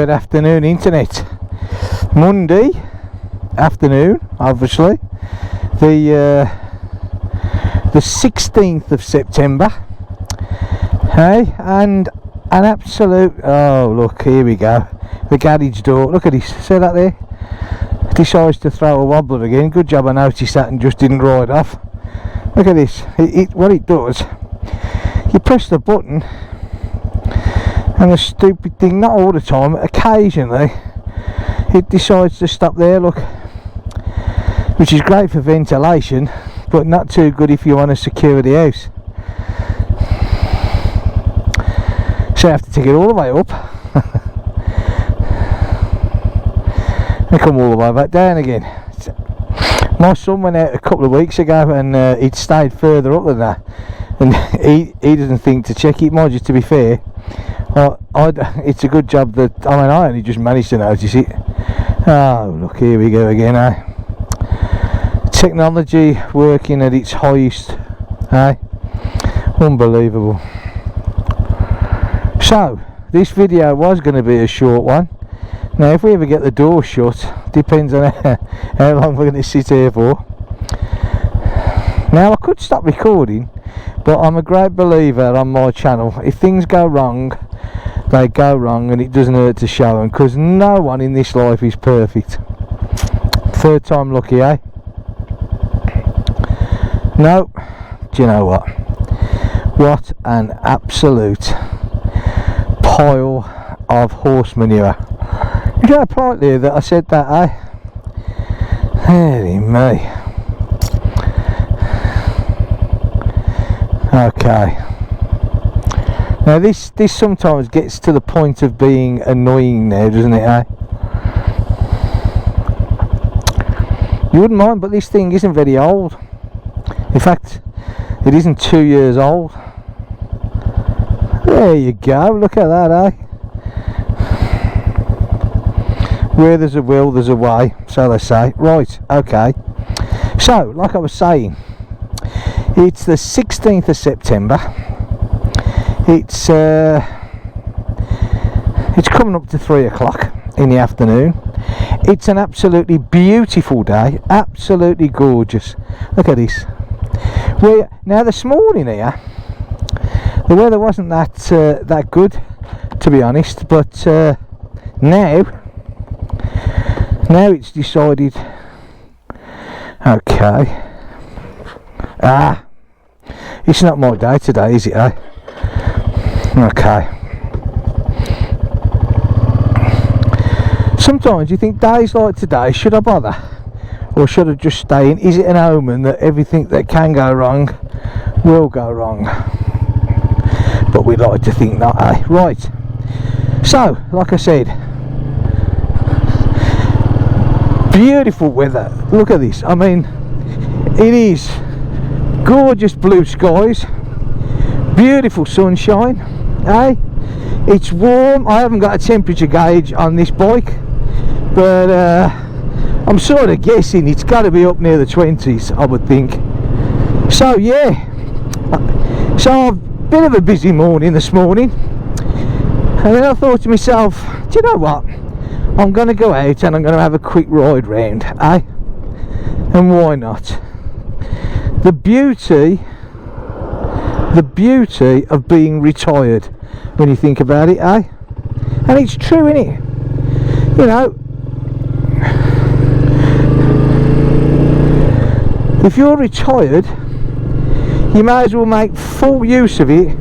good afternoon, internet. Monday afternoon, obviously, the 16th of September. Hey, and an absolute, oh look, here we go, the garage door, look at this, see that there? Decides to throw a wobbler again. Good job I noticed that and just didn't ride off. Look at this. What it does, you press the button and the stupid thing, not all the time, occasionally it decides to stop there, look, which is great for ventilation but not too good if you want to secure the house. So you have to take it all the way up and come all the way back down again. My son went out a couple of weeks ago and he'd stayed further up than that, and he doesn't think to check it. Mind you, to be fair, it's a good job that I only just managed to notice it. Oh look, here we go again, eh? Technology working at its highest, eh? Unbelievable. So this video was going to be a short one. Now if we ever get the door shut, depends on how long we're going to sit here for. Now I could stop recording, but I'm a great believer on my channel, if things go wrong, they go wrong, and it doesn't hurt to show them, because no one in this life is perfect. Third time lucky, eh? No, do you know what? What an absolute pile of horse manure. You got a point there that I said that, eh? Holy me. Okay. Now this sometimes gets to the point of being annoying now, doesn't it, eh? You wouldn't mind, but this thing isn't very old. In fact, it isn't 2 years old. There you go, look at that, eh? Where there's a will, there's a way, so they say. Right, okay. So, like I was saying, it's the 16th of September. It's coming up to 3 o'clock in the afternoon. It's an absolutely beautiful day, absolutely gorgeous. Look at this. Now this morning here, the weather wasn't that good, to be honest, but now it's decided. Okay. It's not my day today, is it, eh? Okay. Sometimes you think days like today, should I bother? Or should I just stay in? Is it an omen that everything that can go wrong will go wrong? But we like to think not, eh? Right. So, like I said, beautiful weather. Look at this. I mean, it is gorgeous blue skies, beautiful sunshine, eh? It's warm. I haven't got a temperature gauge on this bike, but I'm sort of guessing it's got to be up near the 20s, I would think. So yeah, so a bit of a busy morning this morning, and then I thought to myself, do you know what, I'm going to go out and I'm going to have a quick ride round, eh? And why not? The beauty of being retired, when you think about it, eh? And it's true, innit? You know, if you're retired, you may as well make full use of it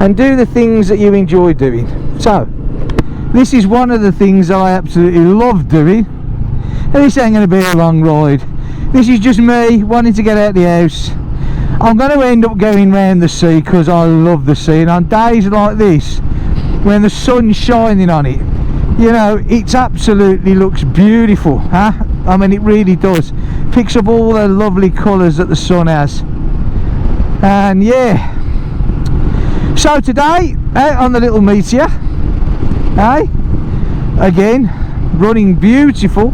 and do the things that you enjoy doing. So this is one of the things that I absolutely love doing, and this ain't going to be a long ride. This is just me wanting to get out of the house. I'm going to end up going round the sea because I love the sea, and on days like this when the sun's shining on it, you know, it absolutely looks beautiful, huh? I mean, it really does. Picks up all the lovely colours that the sun has. And yeah, so today out on the little meteor, again running beautiful,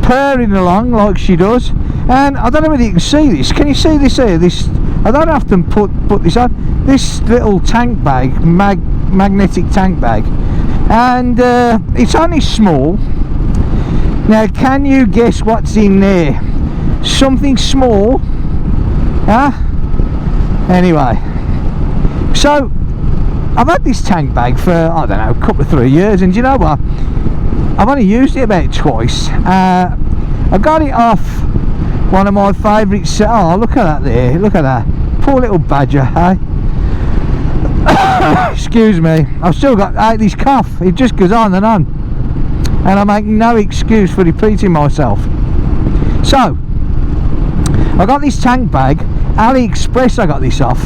purring along like she does. And I don't know whether you can see this. Can you see this here? This, I don't often put this on. This little tank bag, magnetic tank bag, and it's only small. Now can you guess what's in there? Something small, huh? Anyway, so I've had this tank bag for, I don't know, a couple of 3 years, and do you know what, I've only used it about twice. I got it off one of my favourites. Oh, look at that there, look at that poor little badger, hey? Excuse me, I've still got this cough, it just goes on, and I make no excuse for repeating myself. So I got this tank bag, AliExpress I got this off.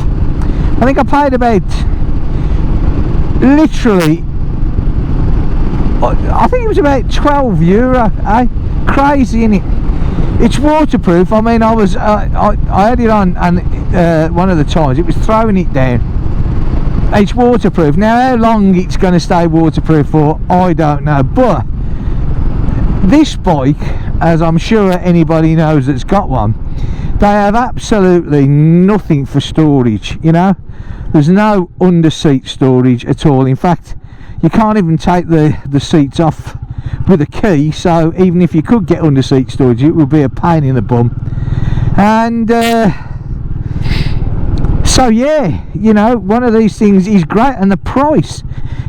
I think I paid about, literally, I think it was about €12, eh? Crazy, innit? It's waterproof. I mean, I had it on, and one of the times it was throwing it down. It's waterproof. Now how long it's going to stay waterproof for, I don't know, but this bike, as I'm sure anybody knows that's got one, they have absolutely nothing for storage, you know. There's no under seat storage at all. In fact, you can't even take the seats off with a key, so even if you could get under seat storage, it would be a pain in the bum. And so yeah, you know, one of these things is great, and the price,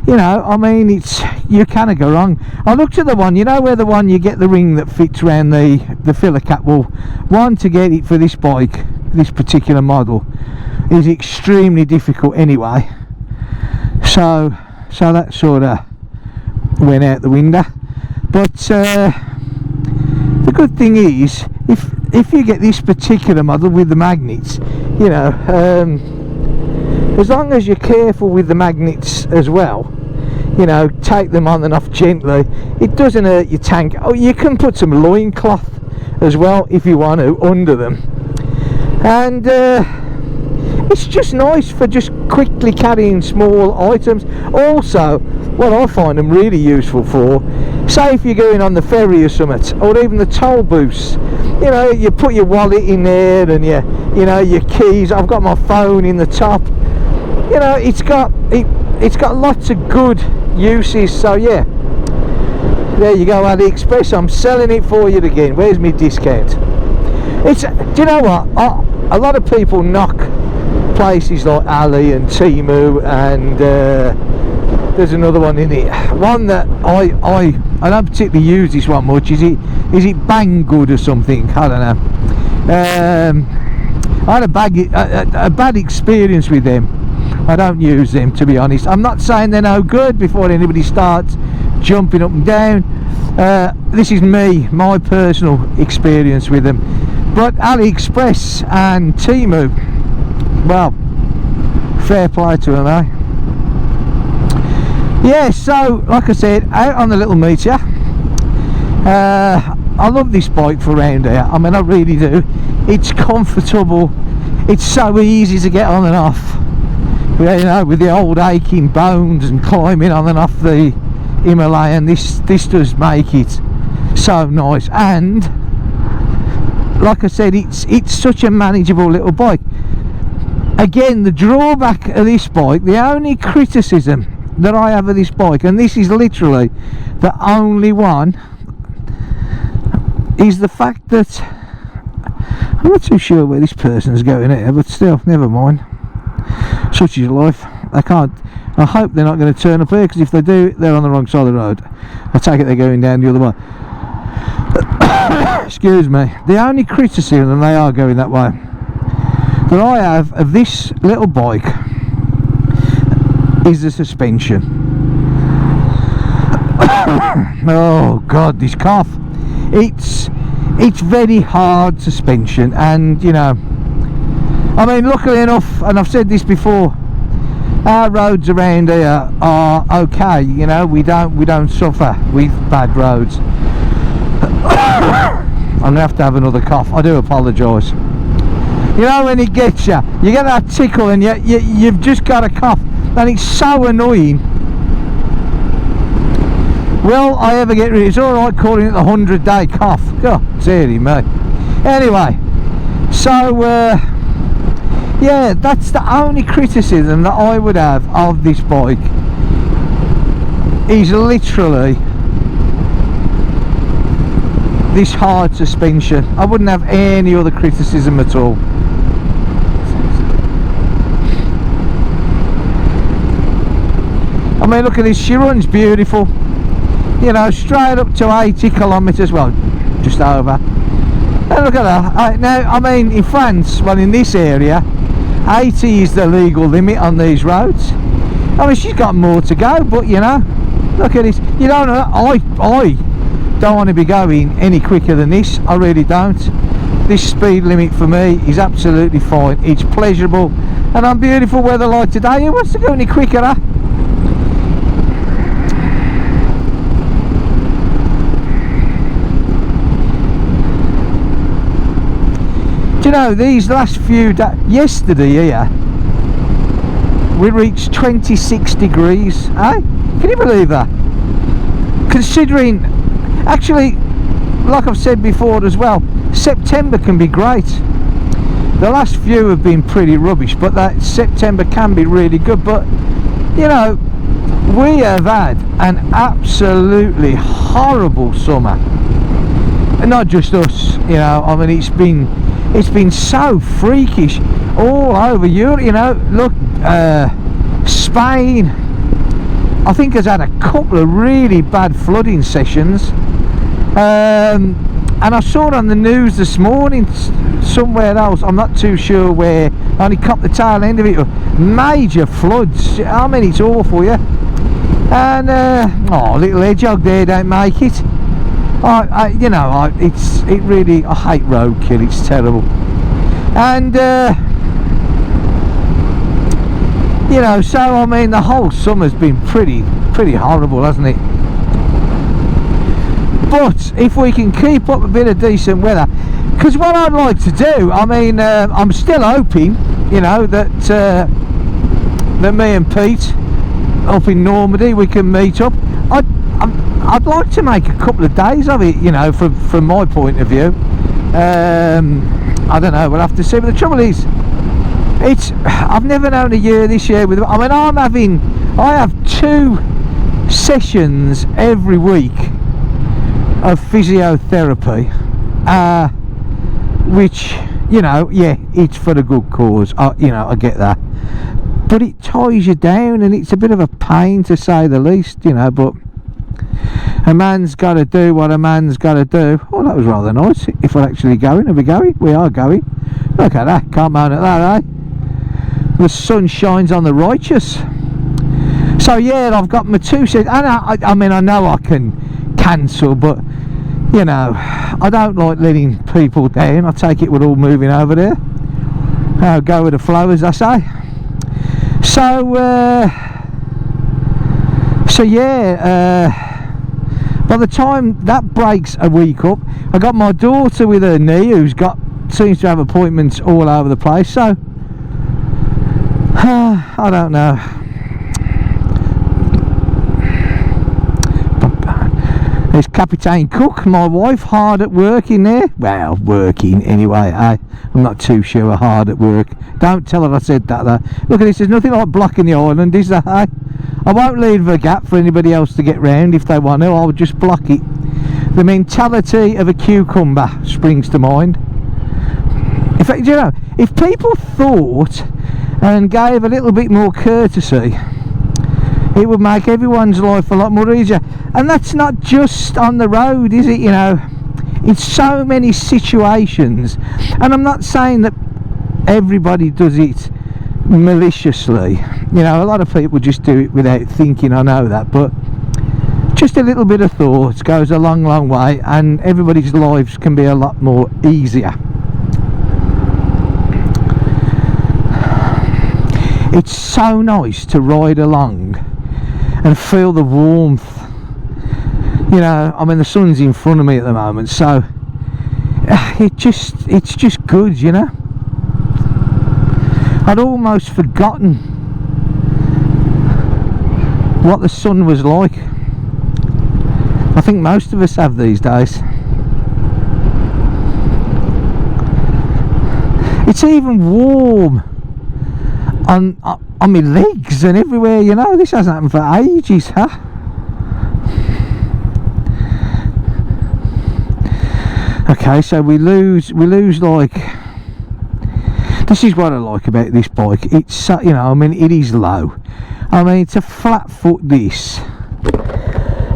you know, I mean, it's, you cannot go wrong. I looked at the one, you know, where the one you get the ring that fits around the filler cap. Well, one, to get it for this bike, this particular model, is extremely difficult anyway, so that sort of went out the window. But the good thing is, if you get this particular model with the magnets, you know, as long as you're careful with the magnets as well, you know, take them on and off gently, it doesn't hurt your tank. Oh, you can put some loincloth as well if you want to under them, and it's just nice for just quickly carrying small items. Also, what I find them really useful for, say if you're going on the ferry or something, or even the toll booths, you know, you put your wallet in there, and you know, your keys. I've got my phone in the top, you know, it's got lots of good uses. So yeah, there you go, AliExpress, I'm selling it for you again. Where's my discount? It's, do you know what, a lot of people knock places like Ali and Temu, and there's another one in it, one that I don't particularly use this one much. Is it Banggood or something? I don't know. I had a bad experience with them. I don't use them, to be honest. I'm not saying they're no good before anybody starts jumping up and down. This is my personal experience with them. But AliExpress and Temu, well, fair play to them, eh? Yeah, so like I said, out on the little meteor. I love this bike for around here. I mean, I really do. It's comfortable. It's so easy to get on and off. You know, with the old aching bones and climbing on and off the Himalayan, this does make it so nice. And like I said, it's such a manageable little bike. Again, the drawback of this bike, the only criticism that I have of this bike, and this is literally the only one, is the fact that I'm not too sure where this person's going here, but still, never mind. Such is life. I hope they're not going to turn up here, because if they do, they're on the wrong side of the road. I take it they're going down the other way. Excuse me. The only criticism, and they are going that way, that I have of this little bike is the suspension. Oh God, this cough. It's very hard suspension, and you know, I mean, luckily enough, and I've said this before, our roads around here are okay. You know, we don't suffer with bad roads. I'm gonna have to have another cough. I do apologise. You know, when it gets you, you get that tickle, and you've just got a cough, and it's so annoying. Will I ever get rid of it? It's alright calling it the 100-day cough. God, dearie me. Anyway, so yeah, that's the only criticism that I would have of this bike. is literally this hard suspension. I wouldn't have any other criticism at all. I mean, look at this, she runs beautiful, you know, straight up to 80 kilometres, well, just over. And look at that. Now, I mean, in France, well, in this area, 80 is the legal limit on these roads. I mean, she's got more to go, but, you know, look at this. You don't know, I don't want to be going any quicker than this. I really don't. This speed limit for me is absolutely fine. It's pleasurable, and on beautiful weather like today, who wants to go any quicker, huh? Do you know, these last few days, yesterday here, we reached 26 degrees, eh? Can you believe that? Considering, actually, like I've said before as well, September can be great. The last few have been pretty rubbish, but that September can be really good. But, you know, we have had an absolutely horrible summer. And not just us, you know, I mean, it's been so freakish all over Europe, you know. Look, Spain, I think, has had a couple of really bad flooding sessions, and I saw it on the news this morning somewhere else, I'm not too sure where, I only caught the tail end of it, major floods. I mean, it's awful, yeah. And oh, little hedgehog there don't make it. You know, it really, I hate roadkill, it's terrible. And you know, so I mean, the whole summer's been pretty horrible, hasn't it? But if we can keep up a bit of decent weather, because what I'd like to do, I mean, I'm still hoping, you know, that that me and Pete up in Normandy, we can meet up. I'd like to make a couple of days of it, you know, from my point of view. I don't know, we'll have to see. But the trouble is, I've never known a year this year with, I mean, I have 2 sessions every week of physiotherapy, which, you know, yeah, it's for a good cause. You know, I get that, but it ties you down, and it's a bit of a pain, to say the least, you know. But a man's got to do what a man's got to do. Oh, that was rather nice. If we're actually going, are we going? We are going. Look at that, can't moan at that, eh? The sun shines on the righteous. So yeah, I've got my 2 sets, and I mean, I know I can cancel, but, you know, I don't like letting people down. I take it we're all moving over there. I'll go with the flow, as I say. So yeah, by the time that breaks a week up, I got my daughter with her knee, who's seems to have appointments all over the place. So I don't know. There's Captain Cook, my wife, hard at work in there. Well, working anyway. I'm not too sure, hard at work. Don't tell her I said that though. Look at this, there's nothing like blocking the island, is there? I won't leave a gap for anybody else to get round if they want to. I'll just block it. The mentality of a cucumber springs to mind. In fact, you know, if people thought and gave a little bit more courtesy, it would make everyone's life a lot more easier. And that's not just on the road, is it? You know, in so many situations. And I'm not saying that everybody does it maliciously. You know, a lot of people just do it without thinking, I know that, but just a little bit of thought goes a long way, and everybody's lives can be a lot more easier. It's so nice to ride along and feel the warmth. You know, I mean, the sun's in front of me at the moment, so it's just good, you know. I'd almost forgotten what the sun was like. I think most of us have these days. It's even warm on my legs and everywhere, you know. This hasn't happened for ages, huh? Okay, so we lose like, this is what I like about this bike. It's so, you know, I mean, it is low. I mean, to flat foot this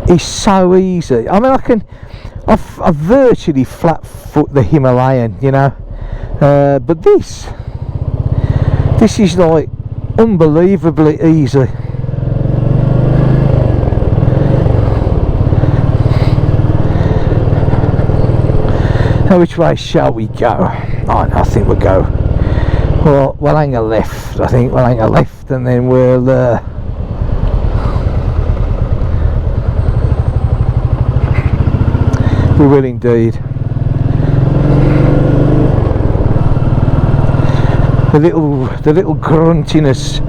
is so easy. I mean, I virtually flat foot the Himalayan, you know, but this is like unbelievably easy. Now, which way shall we go? Oh, no, I think we'll go. Well, we'll hang a left. I think we'll hang a left, and then we'll. We will indeed. The little gruntiness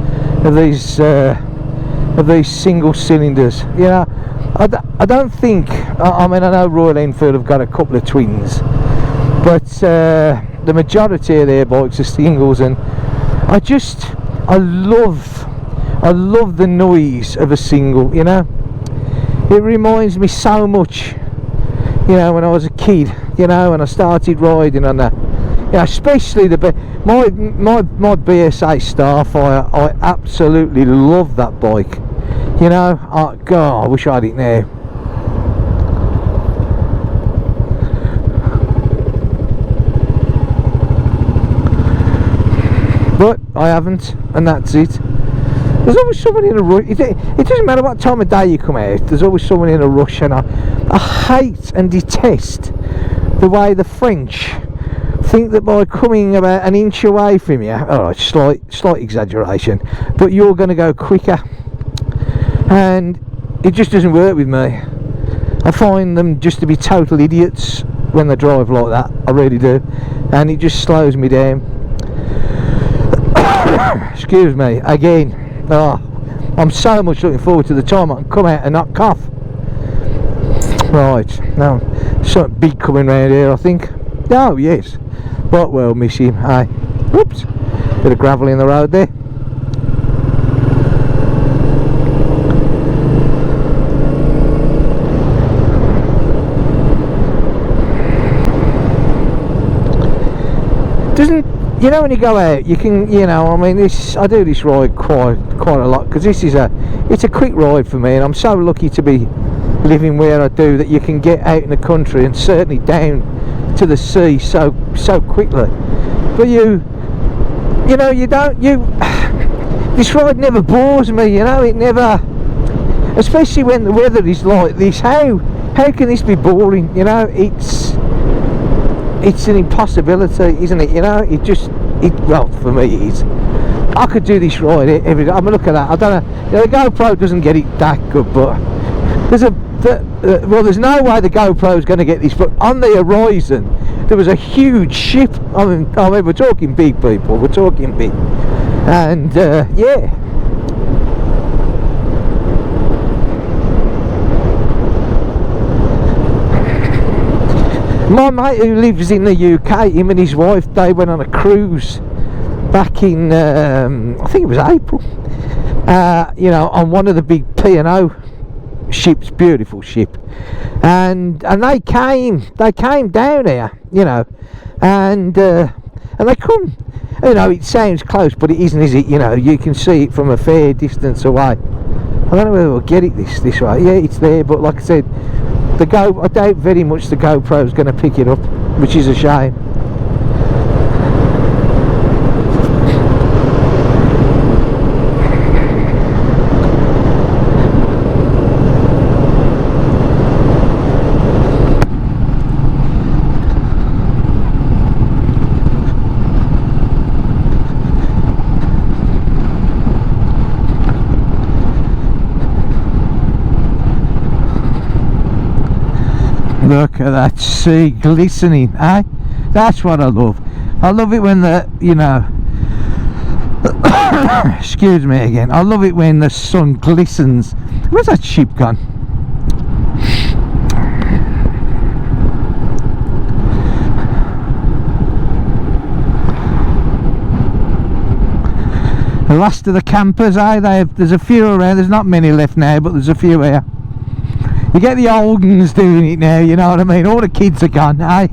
of these single cylinders. Yeah, I don't think. I mean, I know Royal Enfield have got a couple of twins, but the majority of their bikes are singles, and I love the noise of a single. You know, it reminds me so much, you know, when I was a kid, you know, when I started riding on that, you know, especially my BSA Starfire. I absolutely love that bike, you know. God, I wish I had it now. But I haven't, and that's it. There's always someone in a rush. It doesn't matter what time of day you come out, there's always someone in a rush, and I hate and detest the way the French think that by coming about an inch away from you, alright, slight exaggeration, but you're going to go quicker, and it just doesn't work with me. I find them just to be total idiots when they drive like that, I really do, and it just slows me down. Excuse me again. I'm so much looking forward to the time I can come out and not cough. Right, now something big coming round here, I think. Oh yes, but we'll miss him. Hey, whoops, bit of gravel in the road there. Doesn't, you know, when you go out, you can, you know, I mean, I do this ride quite a lot, because it's a quick ride for me, and I'm so lucky to be living where I do, that you can get out in the country and certainly down to the sea so quickly. But you know, this ride never bores me, you know, it never, especially when the weather is like this. How can this be boring? You know, it's an impossibility, isn't it? You know, well, for me it is. I could do this ride every day. I mean, look at that. I don't know, you know, the GoPro doesn't get it that good, but there's no way the GoPro is going to get this. But on the horizon there was a huge ship. I mean, we're talking big, people, we're talking big, and yeah. My mate who lives in the UK, him and his wife, they went on a cruise back in, I think it was April, you know, on one of the big P&O ships, beautiful ship, and they came down here, you know, and they come, you know, it sounds close, but it isn't, is it? You know, you can see it from a fair distance away. I don't know whether we'll get it this way. Yeah, it's there, but like I said, I doubt very much the GoPro is going to pick it up, which is a shame. Look at that sea glistening, eh? That's what I love. I love it when you know, excuse me again, I love it when the sun glistens. Where's that ship gone? The last of the campers, eh? There's a few around. There's not many left now, but there's a few here. You get the old uns doing it now, you know what I mean? All the kids are gone, eh?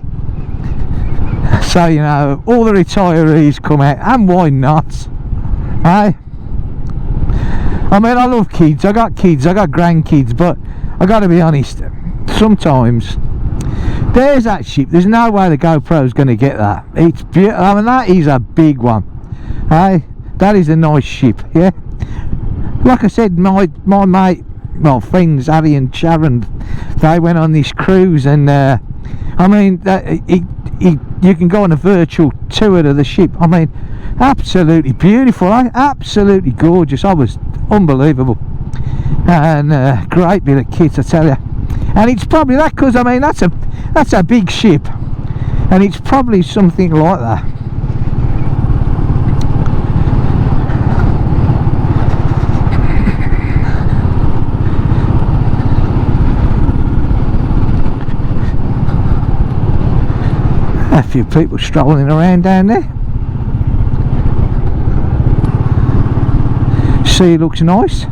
So, you know, all the retirees come out, and why not? Hey? I mean, I love kids, I got grandkids, but I gotta be honest, sometimes there's that ship, there's no way the GoPro's gonna get that. It's beautiful. I mean, that is a big one. Hey, that is a nice ship, yeah. Like I said, my mate, well, friends Harry and Sharon, they went on this cruise, and I mean, you can go on a virtual tour of the ship. I mean, absolutely beautiful, eh? Absolutely gorgeous. I was unbelievable, and great bit of kit, I tell you. And it's probably that, because I mean, that's a big ship, and it's probably something like that. A few people strolling around down there. Sea looks nice.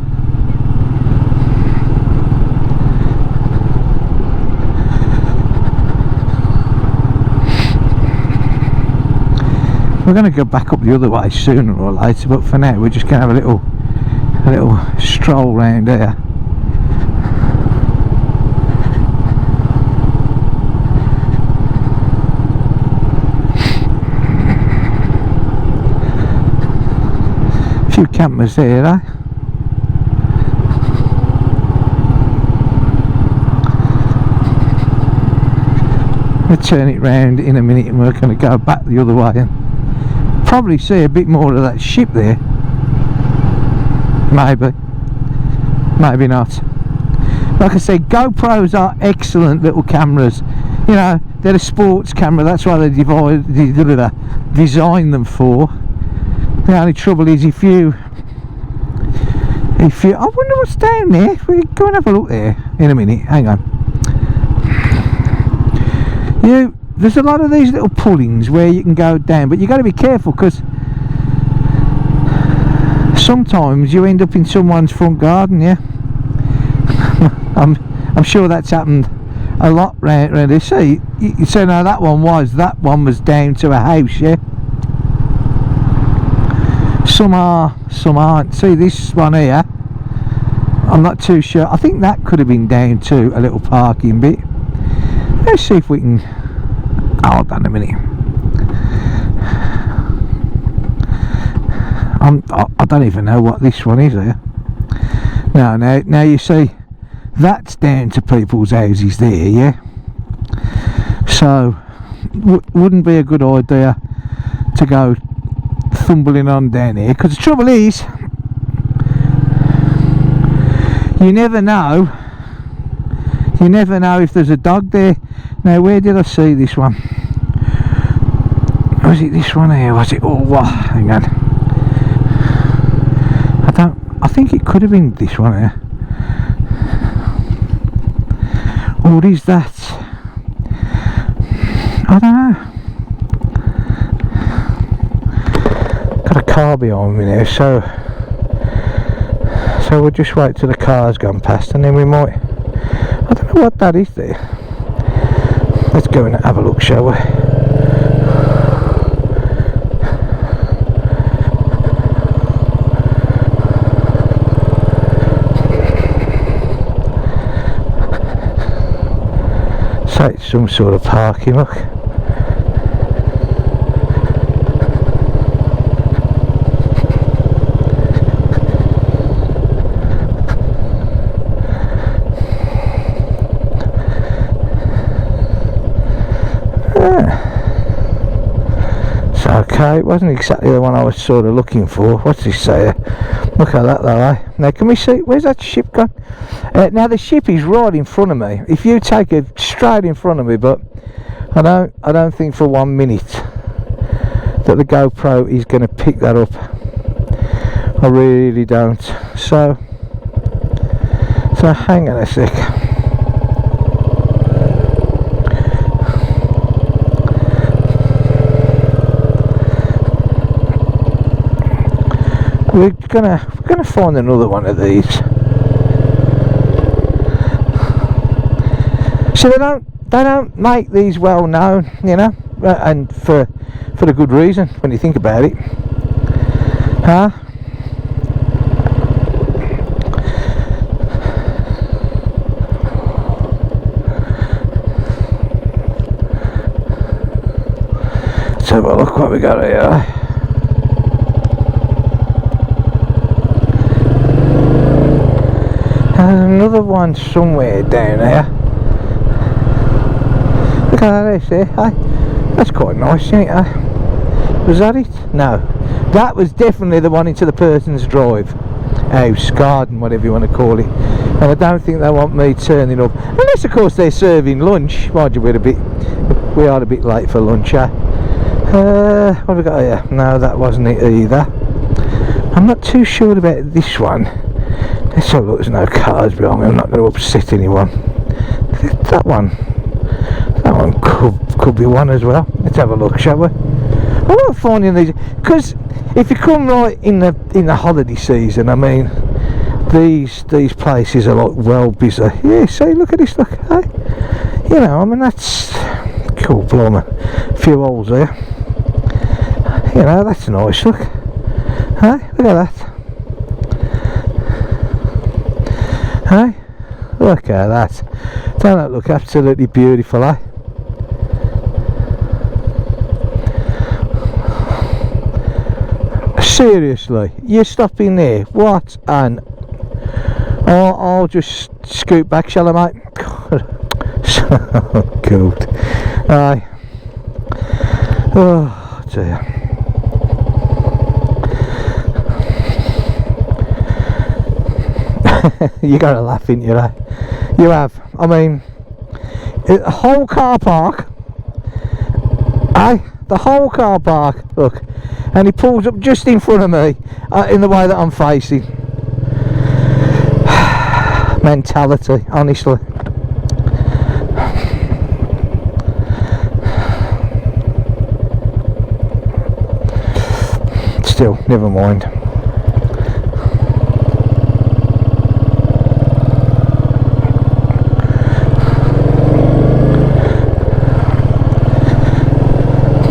We're going to go back up the other way sooner or later, but for now we're just going to have a little stroll round here. A few campers there, eh? We'll turn it round in a minute, and we're going to go back the other way and probably see a bit more of that ship there. Maybe not. Like I said, GoPros are excellent little cameras. You know, they're a sports camera, that's why they design them for. The only trouble is if you I wonder what's down there. We'll go and have a look there in a minute. Hang on. There's a lot of these little pullings where you can go down, but you got to be careful, because sometimes you end up in someone's front garden. Yeah. I'm sure that's happened a lot round here. See, you say no, that one was down to a house. Yeah. Some are, some aren't. See this one here, I'm not too sure. I think that could have been down to a little parking bit. Let's see if we can. Hold on a minute. I don't even know what this one is here. Now you see, that's down to people's houses there, yeah. So wouldn't be a good idea to go thumbling on down here, because the trouble is, you never know if there's a dog there. Now, where did I see this one? Was it this one here? Was it? Oh, what? Hang on. I think it could have been this one here. Or is that? I don't know. Got a car behind me now, so we'll just wait till the car's gone past, and then we might. I don't know what that is there. Let's go and have a look, shall we? So it's some sort of parking, look. Okay, it wasn't exactly the one I was sort of looking for. What's this say? Look at that though, eh? Now can we see, where's that ship gone? Now the ship is right in front of me. If you take it straight in front of me, but I don't think for 1 minute that the GoPro is going to pick that up. I really don't. So hang on a sec. We're gonna find another one of these. So they don't make these well known, you know. and for a good reason when you think about it. Huh? Let's have a look what we got here. There's another one somewhere down here. Look at that, see? That's quite nice, isn't it? Was that it? No. That was definitely the one into the person's drive. House, garden, whatever you want to call it. And I don't think they want me turning up. Unless, of course, they're serving lunch. Mind you, we are a bit late for lunch, eh? What have we got here? No, that wasn't it either. I'm not too sure about this one. Let's have a look, there's no cars behind me, I'm not going to upset anyone. That one could be one as well. Let's have a look, shall we? I like finding these, because if you come right in the holiday season, I mean, these places are like well busy. Yeah, see, look at this, look, hey? You know, I mean, that's cool, blimey. A few holes there. You know, that's nice, look. Hey, look at that. Hey, look at that. Don't that look absolutely beautiful, eh? Seriously, you're stopping there? What an... I'll just scoot back, shall I, mate? So good. Aye. Oh dear. You gotta laugh, ain't you, eh? You have. I mean, the whole car park, the whole car park, look, and he pulls up just in front of me, in the way that I'm facing. Mentality, honestly. Still, never mind.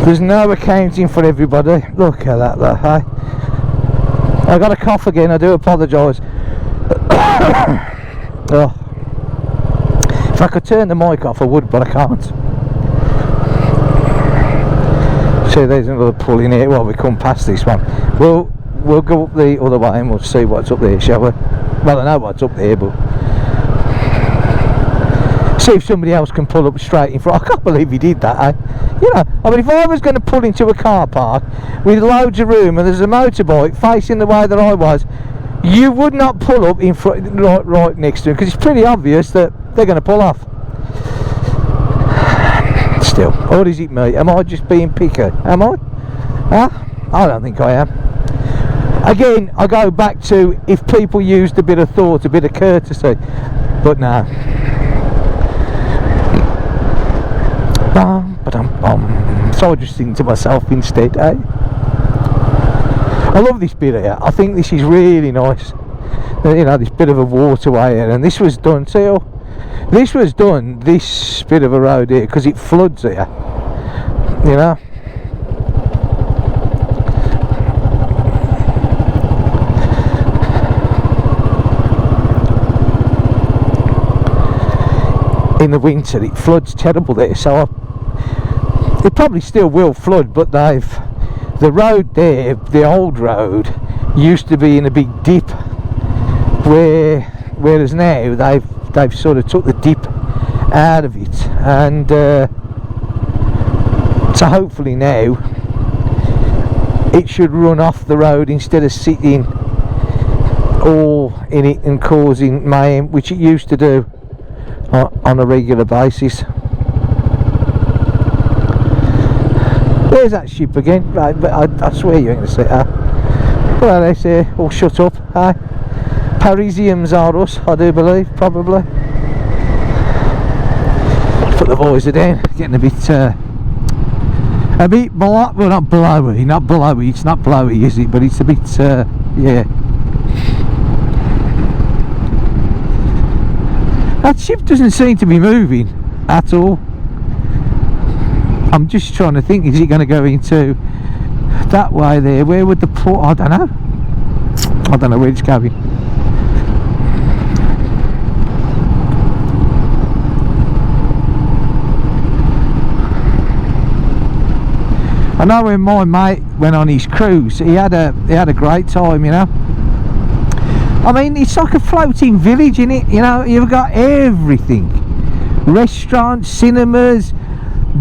There's no accounting for everybody. Look at that though, hey? I got a cough again, I do apologise. Oh. If I could turn the mic off I would, but I can't. See, there's another pull in here while we come past this one. We'll go up the other way and we'll see what's up there, shall we? Well, I know what's up there, but see if somebody else can pull up straight in front. I can't believe he did that, eh? You know, I mean, if I was going to pull into a car park with loads of room and there's a motorbike facing the way that I was, you would not pull up in front, right next to him, because it's pretty obvious that they're going to pull off. Still, or is it me? Am I just being picky? Am I? Huh? I don't think I am. Again, I go back to if people used a bit of thought, a bit of courtesy, but no. So I just think to myself instead, eh? I love this bit here. I think this is really nice. You know, this bit of a waterway here, and this was done, see, this was done, this bit of a road here, because it floods here, you know. In the winter it floods terrible there, so it probably still will flood, but the road there, the old road, used to be in a big dip, whereas now they've sort of took the dip out of it, and so hopefully now it should run off the road instead of sitting all in it and causing mayhem, which it used to do on a regular basis. There's that ship again, right, but I swear you ain't going to see that. Well, they say, all shut up, eh? Parisians are us, I do believe, probably. Put the visor down, getting a bit well, not blowy, it's not blowy, is it? But it's a bit, yeah. That ship doesn't seem to be moving at all. I'm just trying to think, is it going to go into that way there? Where would the port, I don't know where it's going. I know when my mate went on his cruise, he had a great time, you know. I mean, it's like a floating village, in it, you know. You've got everything: restaurants, cinemas,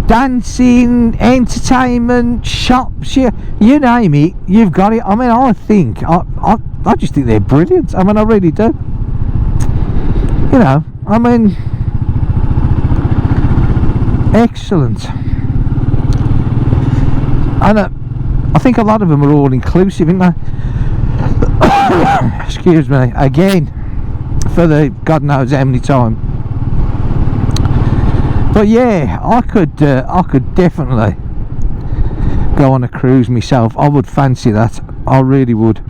dancing, entertainment, shops, you name it, you've got it. I mean, I just think they're brilliant. I mean, I really do. You know, I mean, excellent. And I think a lot of them are all inclusive, aren't they? Excuse me, again, for the God knows how many time. But yeah, I could definitely go on a cruise myself. I would fancy that. I really would.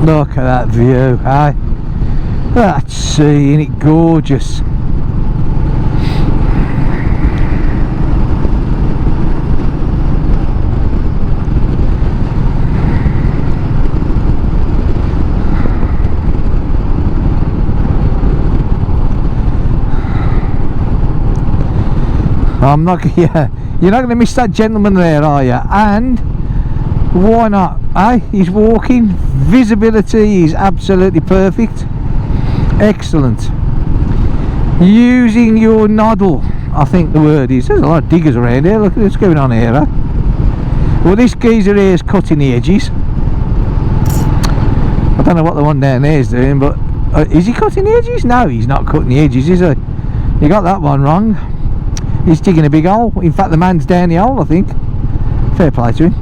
Look at that view, eh? That sea, ain't it gorgeous? I'm not, yeah, you're not going to miss that gentleman there, are you? And why not, eh? He's walking, visibility is absolutely perfect, excellent. Using your noddle, I think the word is. There's a lot of diggers around here. Look at what's going on here, eh? Well, this geezer here is cutting the edges. I don't know what the one down there is doing, but is he cutting the edges? No, he's not cutting the edges, is he? You got that one wrong. He's digging a big hole. In fact, the man's down the hole, I think. Fair play to him.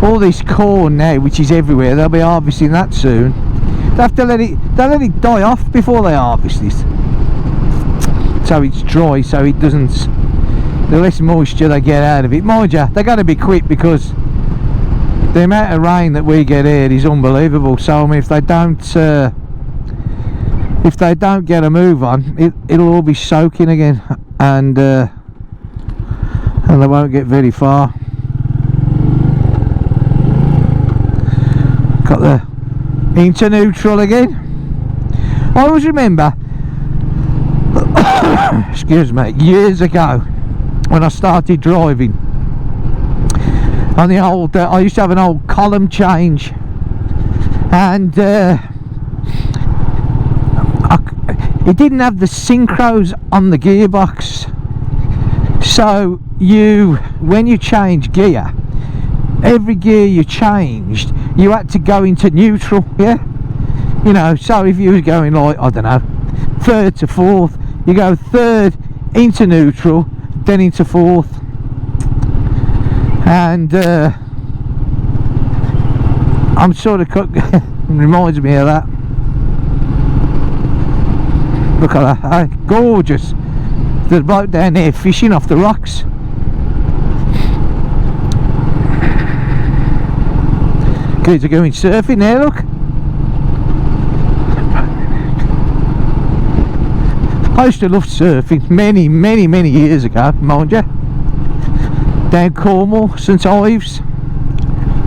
All this corn now, which is everywhere, they'll be harvesting that soon. They have to let it die off before they harvest it, so it's dry, so it doesn't, the less moisture they get out of it. Mind you, they got to be quick, because the amount of rain that we get here is unbelievable. So I mean, if they don't get a move on, it'll all be soaking again, and they won't get very far. Got the into neutral again. I always remember excuse me, years ago when I started driving on the old I used to have an old column change, and it didn't have the synchros on the gearbox, so when you change gear, every gear you changed, you had to go into neutral, yeah, you know. So if you were going like, I don't know, third to fourth, you go third into neutral, then into fourth, and I'm sort of reminds me of that. Look at that, eh? Gorgeous. There's a bloke down there fishing off the rocks. Kids are going surfing there, look. I used to love surfing many years ago, mind you. Down Cornwall, St Ives.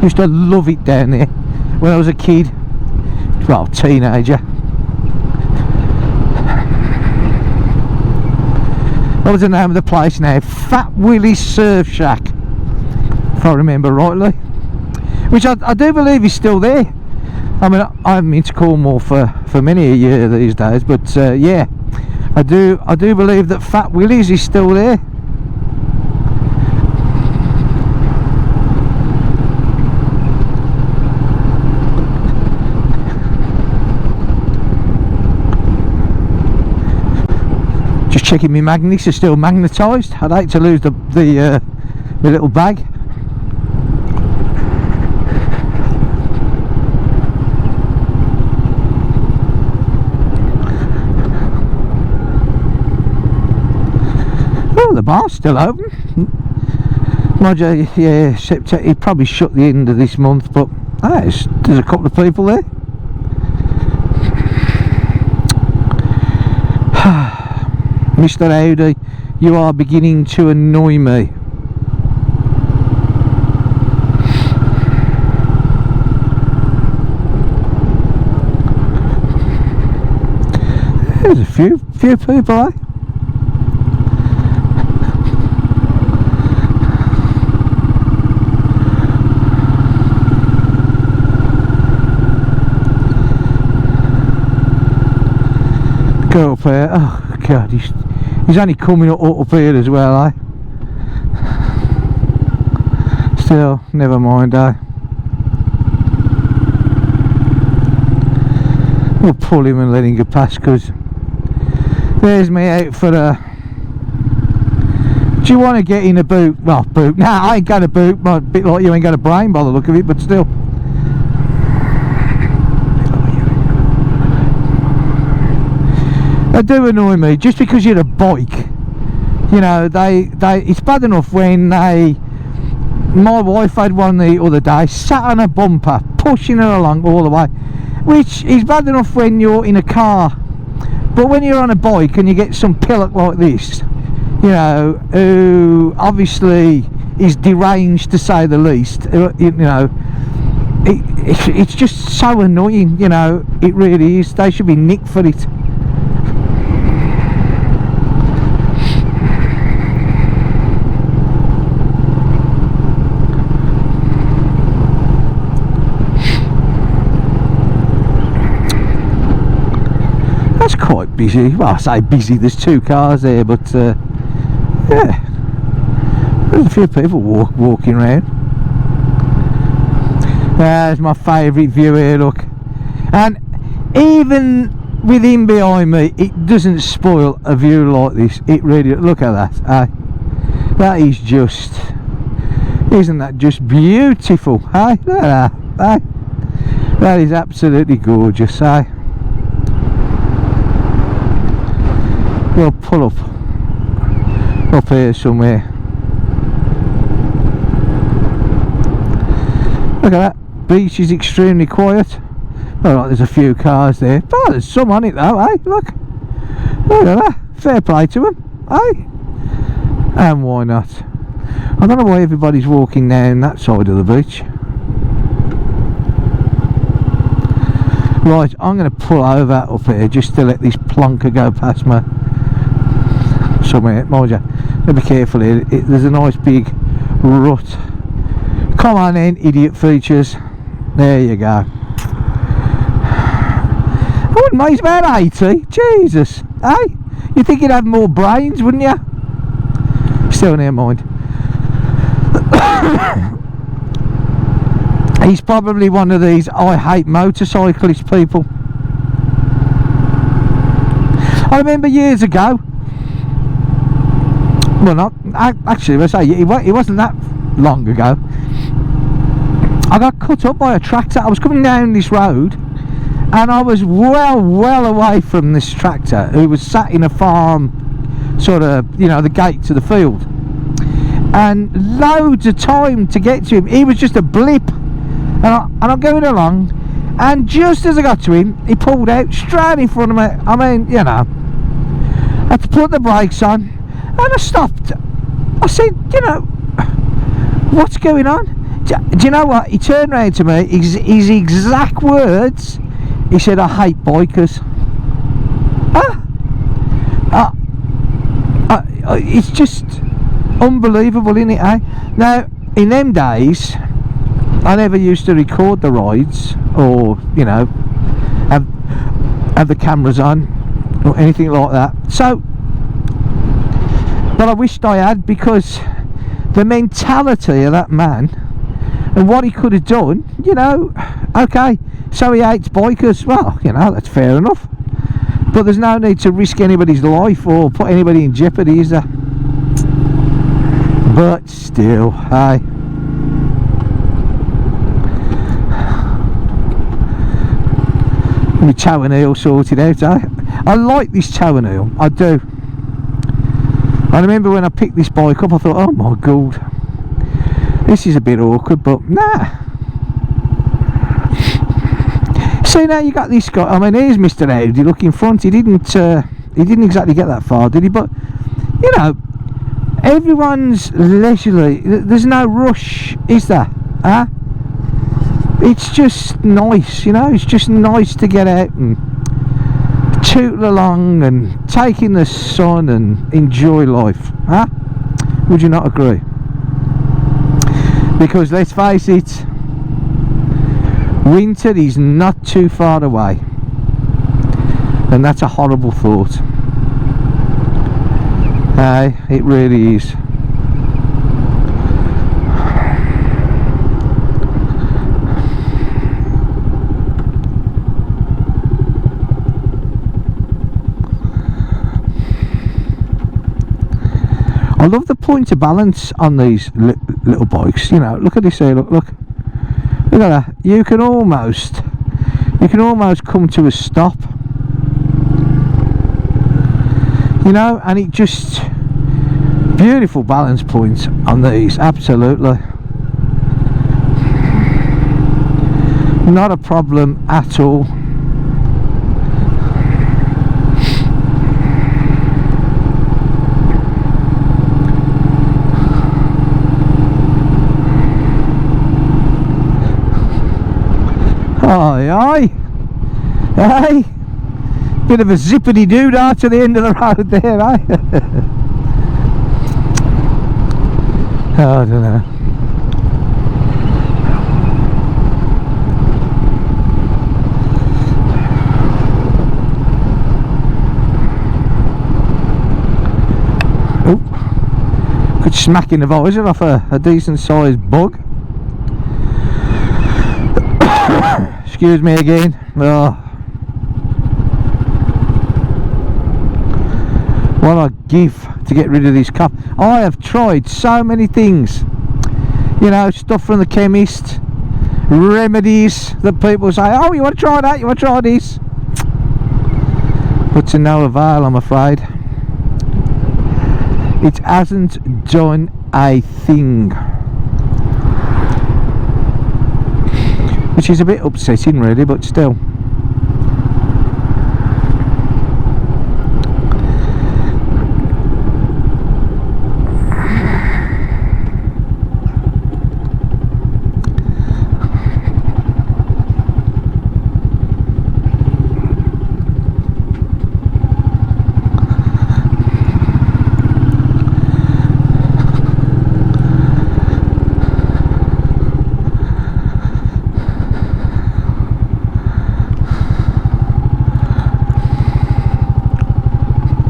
Used to love it down there when I was a kid. Well, teenager. What was the name of the place now? Fat Willie's Surf Shack, if I remember rightly. Which I do believe is still there. I mean, I haven't been to Cornwall for many a year these days, but yeah, I do believe that Fat Willie's is still there. Checking my magnets are still magnetised. I'd hate to lose the little bag. Oh, the bar's still open. Roger, yeah, September. He probably shut the end of this month, but there's a couple of people there. Mr. Audi, you are beginning to annoy me. There's a few people, eh? Go up here. Oh God, he's only coming up here as well, eh? Still, never mind, eh? We'll pull him and let him go past, because there's me out for a... Do you want to get in a boot? Well, boot. Nah, I ain't got a boot. A bit like you ain't got a brain by the look of it, but still. They do annoy me, just because you're a bike. You know, it's bad enough when my wife had one the other day, sat on a bumper, pushing her along all the way, which is bad enough when you're in a car, but when you're on a bike and you get some pillock like this, you know, who obviously is deranged to say the least, you know, it's just so annoying, you know, it really is. They should be nicked for it. That's quite busy. Well, I say busy, there's two cars there, but yeah, there's a few people walking around. There's my favourite view here, look. And even with him behind me, it doesn't spoil a view like this. It really, look at that, eh? That is just, isn't that just beautiful, eh? Look at that, eh? That is absolutely gorgeous, eh? We'll pull up here somewhere. Look at that, beach is extremely quiet. Alright, there's a few cars there. Oh, there's some on it though, eh? Look at that, fair play to them, eh? And why not? I don't know why everybody's walking down that side of the beach. Right, I'm going to pull over up here just to let this plonker go past me. Somewhere, mind you, be careful here. There's a nice big rut. Come on in, idiot features. There you go. I wouldn't mind, he's about 80. Jesus, hey? You think he'd have more brains, wouldn't you? Still never mind. He's probably one of these I hate motorcyclist people. I remember years ago, well, not actually, I say it wasn't that long ago. I got cut up by a tractor. I was coming down this road, and I was well away from this tractor, who was sat in a farm, sort of, you know, the gate to the field, and loads of time to get to him. He was just a blip, and I'm going along, and just as I got to him, he pulled out straight in front of me. I mean, you know, I had to put the brakes on. And I stopped. I said, you know, what's going on? Do you know what? He turned around to me, his exact words, he said, I hate bikers. It's just unbelievable, isn't it, eh? Now, in them days, I never used to record the rides, or, you know, have the cameras on, or anything like that. So, but I wished I had, because the mentality of that man and what he could have done, you know, okay, so he hates bikers, well, you know, that's fair enough. But there's no need to risk anybody's life or put anybody in jeopardy, is there? But still, hey. My tow and heel sorted out, eh? I like this tow and heel, I do. I remember when I picked this bike up, I thought, oh my god, this is a bit awkward, but nah. See, now you got this guy. I mean, here's Mr. Audi look in front. He didn't exactly get that far, did he? But you know, everyone's leisurely. There's no rush, is there? Huh? It's just nice, you know. It's just nice to get out and tootle along and take in the sun and enjoy life. Huh? Would you not agree? Because let's face it, winter is not too far away, and that's a horrible thought. Hey, it really is. I love the point of balance on these little bikes. You know, look at this here. Look at that. You can almost come to a stop. You know, and it just beautiful balance points on these. Absolutely, not a problem at all. Aye, hey, bit of a zippity doo dah to the end of the road there, eh? Oh, I don't know. Oh, good smacking the visor off a decent sized bug. Excuse me again. Oh. What I give to get rid of this cup. I have tried so many things. You know, stuff from the chemist, remedies that people say, oh, you want to try that, you want to try this. But to no avail, I'm afraid. It hasn't done a thing. Which is a bit upsetting really, but still.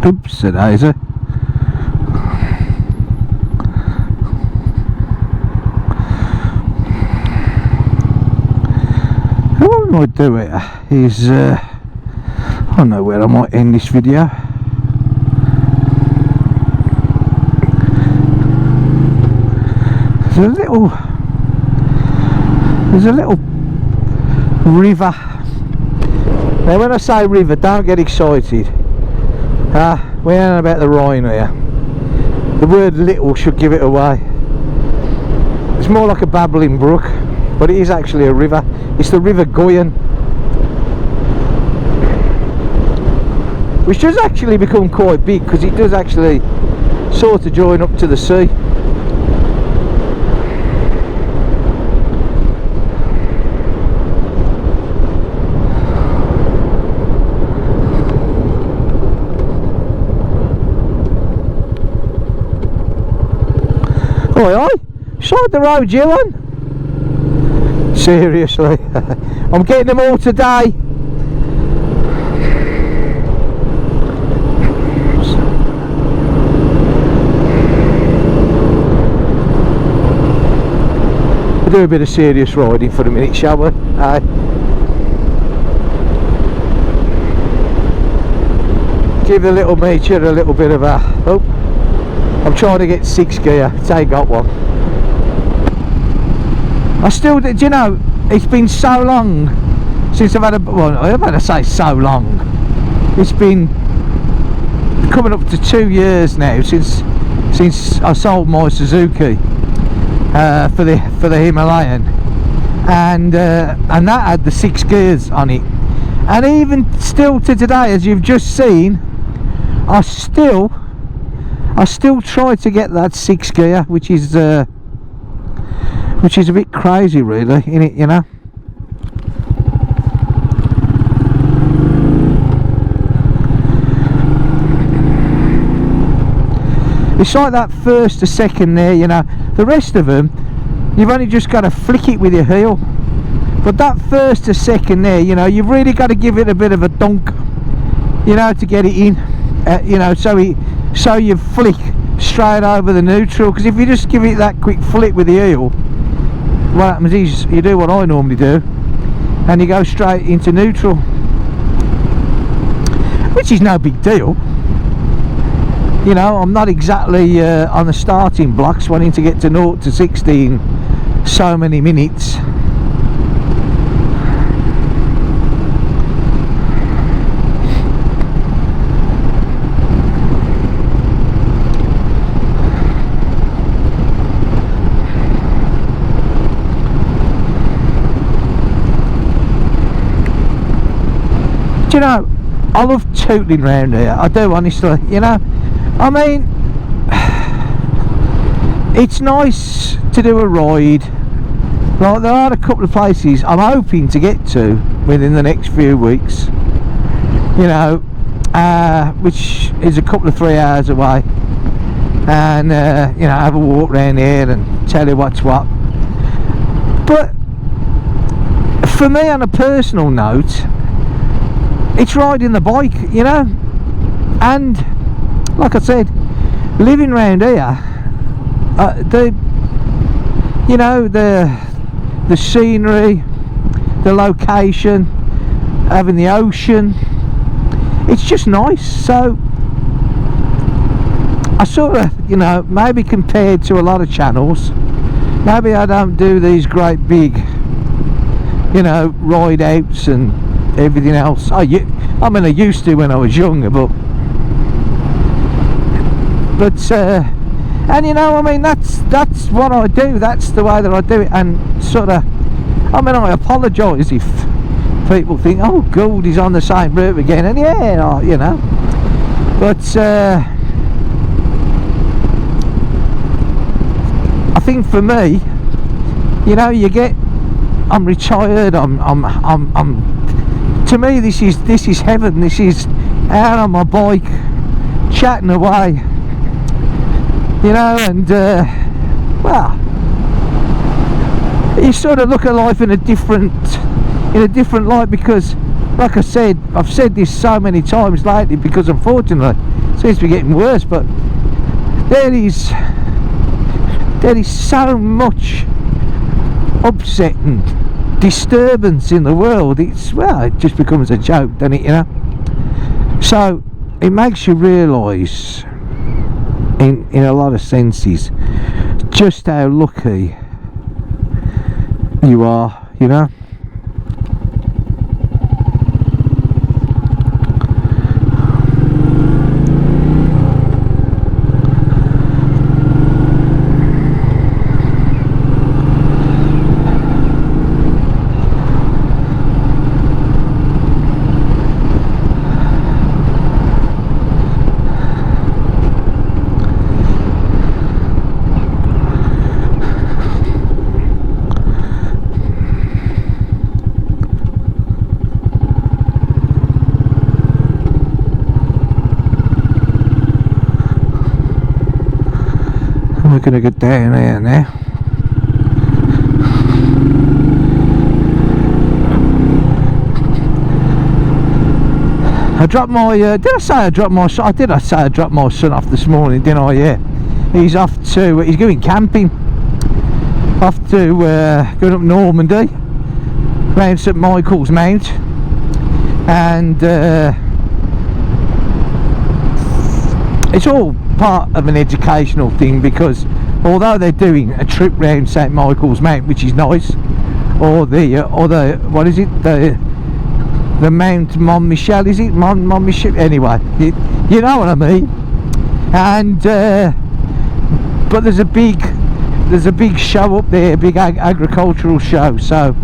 Oops, it is. What we might do it is, I don't know where I might end this video. There's a little river. Now when I say river, don't get excited. We ain't about the Rhine here. The word little should give it away. It's more like a babbling brook, but it is actually a river. It's the River Goyen, which does actually become quite big because it does actually sort of join up to the sea. Oi, side the road, you on? Seriously, I'm getting them all today. We'll do a bit of serious riding for a minute, shall we? give the little meteor a little bit of a... Oh, I'm trying to get 6 gear. It's ain't got one. I still, do you know, it's been so long since I've had a... Well, I'm going to say so long. It's been coming up to 2 years now since I sold my Suzuki for the Himalayan, and that had the 6 gears on it. And even still to today, as you've just seen, I still try to get that 6 gear, which is a bit crazy, really, in it, you know. It's like that first to second there, you know. The rest of them, you've only just got to flick it with your heel. But that first to second there, you know, you've really got to give it a bit of a dunk, you know, to get it in. You know, so you flick straight over the neutral. Because if you just give it that quick flick with the heel, what happens is you do what I normally do, and you go straight into neutral, which is no big deal. You know, I'm not exactly on the starting blocks wanting to get to 0 to 60 in so many minutes. Do you know, I love tootling round here. I do, honestly, you know. I mean, it's nice to do a ride. Like, there are a couple of places I'm hoping to get to within the next few weeks, you know, which is a couple of 3 hours away, and you know, have a walk around here and tell you what's what. But for me, on a personal note, it's riding the bike, you know. And like I said, living round here, you know, the scenery, the location, having the ocean, it's just nice. So I sort of, you know, maybe compared to a lot of channels, maybe I don't do these great big, you know, ride outs and everything else. I mean, I used to when I was younger, but and you know, I mean, that's what I do. That's the way that I do it. And sort of, I mean, I apologise if people think, oh, Gould is on the same route again, and yeah, you know, but I think for me, you know, I'm retired. To me, this is heaven. This is out on my bike, chatting away, you know. And well, you sort of look at life in a different light, because, like I said, I've said this so many times lately, because unfortunately it seems to be getting worse, but there is so much upset and disturbance in the world. It's, well, it just becomes a joke, doesn't it, you know. So it makes you realise in a lot of senses just how lucky you are, you know. We're going to get down there now. I dropped my, did I say I dropped my son? I say I dropped my son off this morning, didn't I? Yeah. He's off to, he's going camping. Off to, going up Normandy, round St Michael's Mount. And it's all part of an educational thing, because although they're doing a trip round St Michael's Mount, which is nice, or the what is it, the Mount Mont Michel, is it Mont Michel? Anyway, you know what I mean. And but there's a big show up there, a big agricultural show, so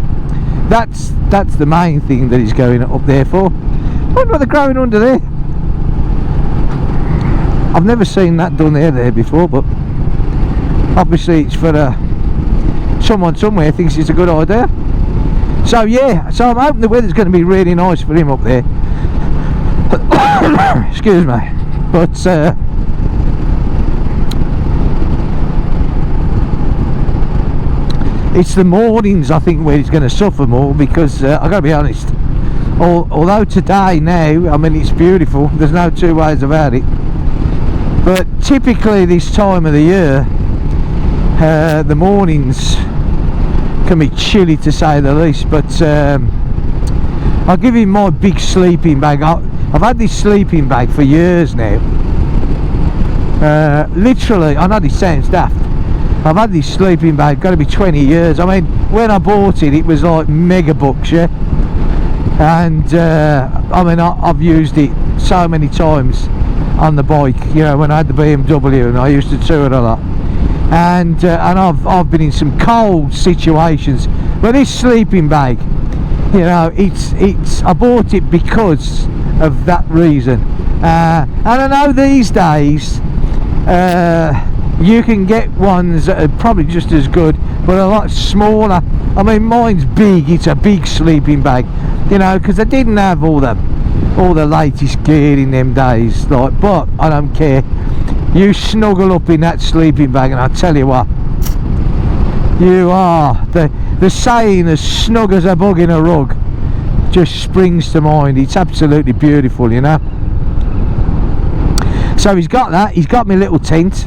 that's the main thing that he's going up there for. I wonder what they're growing under there. I've never seen that done there before, but obviously it's for someone somewhere thinks it's a good idea. So yeah, so I'm hoping the weather's going to be really nice for him up there. Excuse me, but it's the mornings, I think, where he's going to suffer more, because I've got to be honest, although today now, I mean, it's beautiful, there's no two ways about it, but typically this time of the year, the mornings can be chilly to say the least. But I'll give him my big sleeping bag. I've had this sleeping bag for years now, literally. I know this sounds daft, I've had this sleeping bag, got to be 20 years. I mean, when I bought it, it was like mega bucks, yeah. And I mean, I've used it so many times on the bike, you know, when I had the BMW, and I used to tour it a lot. And I've been in some cold situations, but this sleeping bag, you know, it's I bought it because of that reason. And I know these days you can get ones that are probably just as good, but a lot smaller. I mean, mine's big, it's a big sleeping bag, you know, because I didn't have all the latest gear in them days, like, but I don't care. You snuggle up in that sleeping bag, and I tell you what, you are, the saying, as snug as a bug in a rug, just springs to mind. It's absolutely beautiful, you know. So he's got that, he's got my little tent,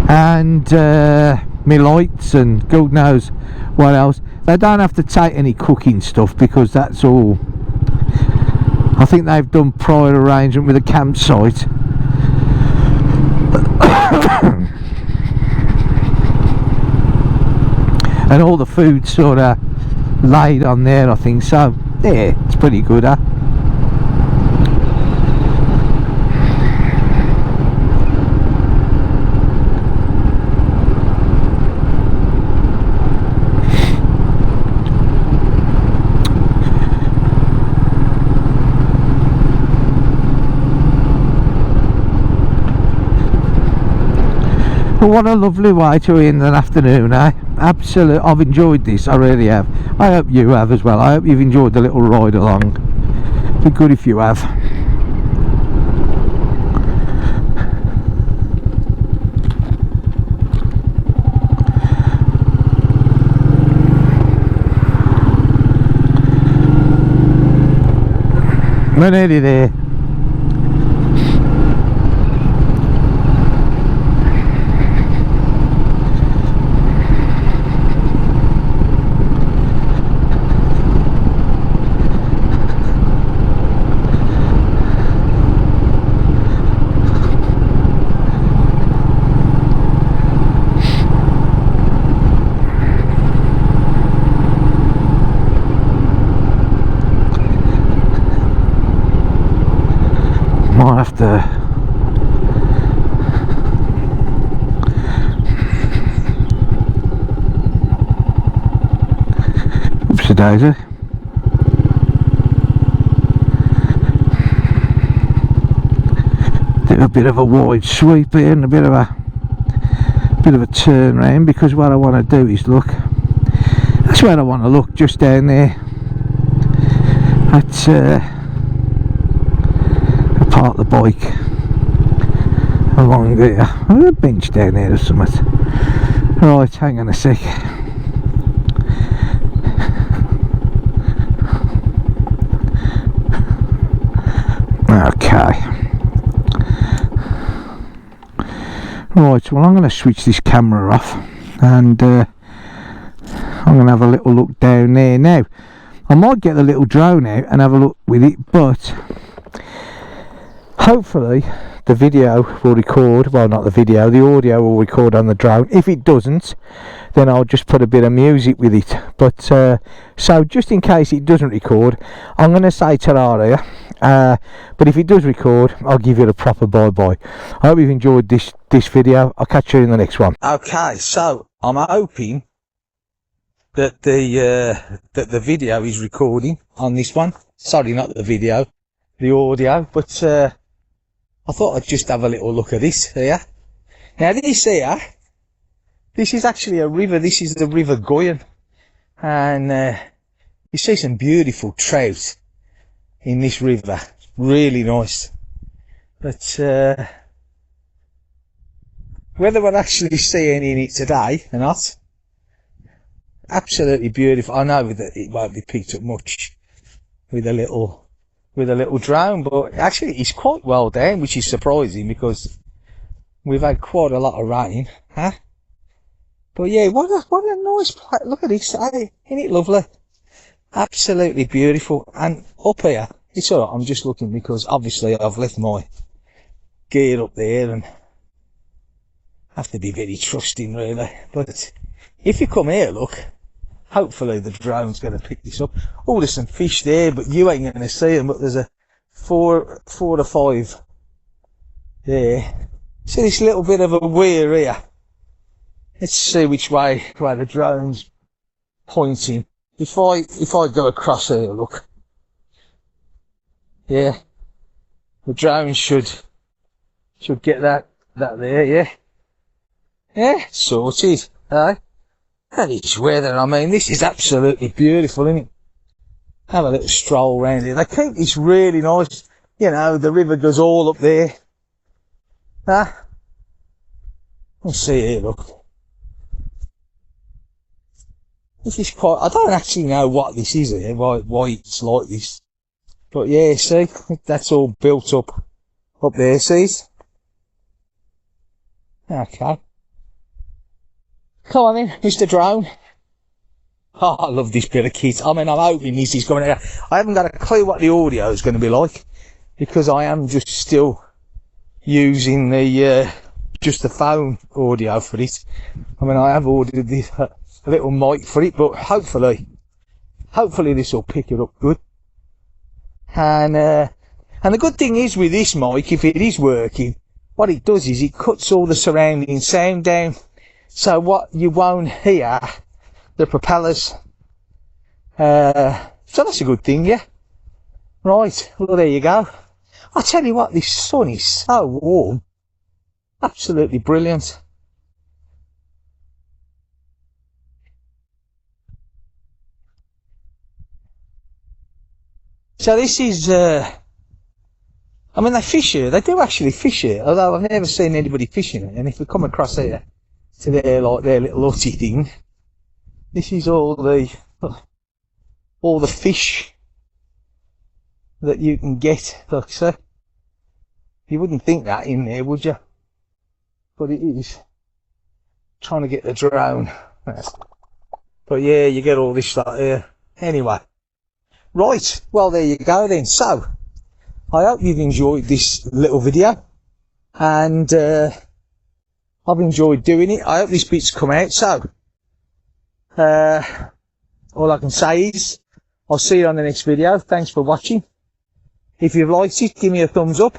and my lights, and God knows what else. They don't have to take any cooking stuff, because that's all, I think they've done prior arrangement with a campsite. And all the food sort of laid on there, I think. So yeah, it's pretty good, huh? What a lovely way to end an afternoon, eh? Absolutely, I've enjoyed this, I really have. I hope you have as well. I hope you've enjoyed the little ride along. It'd be good if you have. We're nearly there. Might have to oopsie daisy. Do a bit of a wide sweep here and a bit of a turn round, because what I want to do is look, that's where I want to look, just down there at park the bike along there. There's a bench down there or something. Right, hang on a sec. Okay. Right, well, I'm going to switch this camera off, and I'm going to have a little look down there. Now, I might get the little drone out and have a look with it, but hopefully the video will record, well, not the video, the audio will record on the drone. If it doesn't, then I'll just put a bit of music with it. But so just in case it doesn't record, I'm going to say ta-ra here. But if it does record, I'll give you the proper bye-bye. I hope you've enjoyed this video. I'll catch you in the next one. Okay, so I'm hoping that the video is recording on this one. Sorry, not the video, the audio. But I thought I'd just have a little look at this here. Now this here, this is actually a river. This is the River Goyen, and you see some beautiful trout in this river. Really nice. But whether we'll actually see any in it today or not, absolutely beautiful. I know that it won't be picked up much with a little drone, but actually it's quite well down, which is surprising because we've had quite a lot of rain, huh? But yeah, what a nice place. Look at this, isn't it lovely? Absolutely beautiful. And up here, it's alright, I'm just looking because obviously I've left my gear up there and have to be very trusting really. But if you come here, look, hopefully the drone's going to pick this up. Oh, there's some fish there, but you ain't going to see them. But there's a four to five there. See this little bit of a weir here. Let's see which way the drone's pointing. If I go across here, look. Yeah, the drone should get that there. Yeah, yeah, sorted. Hey. And it's weather, I mean, this is absolutely beautiful, isn't it? Have a little stroll around here. They keep this really nice, you know, the river goes all up there. Huh? Let's see here, look. This is quite, I don't actually know what this is here, why it's like this. But yeah, see, that's all built up there, see? Okay. Come on then, Mr. Drone. Oh, I love this bit of kit. I mean, I'm hoping this is coming out. I haven't got a clue what the audio is going to be like because I am just still using the just the phone audio for it. I mean, I have ordered this a little mic for it, but hopefully this will pick it up good. And the good thing is with this mic, if it is working, what it does is it cuts all the surrounding sound down. So what you won't hear, the propellers. So that's a good thing, yeah. Right, well there you go. I tell you what, this sun is so warm. Absolutely brilliant. So this is, I mean they fish here, they do actually fish here, although I've never seen anybody fishing it. And if we come across here, to their little hutty thing. This is all the fish that you can get. Look, see? You wouldn't think that in there, would you? But it is. Trying to get the drone. But yeah, you get all this stuff here. Anyway. Right, well there you go then. So, I hope you've enjoyed this little video. And I've enjoyed doing it. I hope this bit's come out. So, all I can say is, I'll see you on the next video. Thanks for watching. If you've liked it, give me a thumbs up.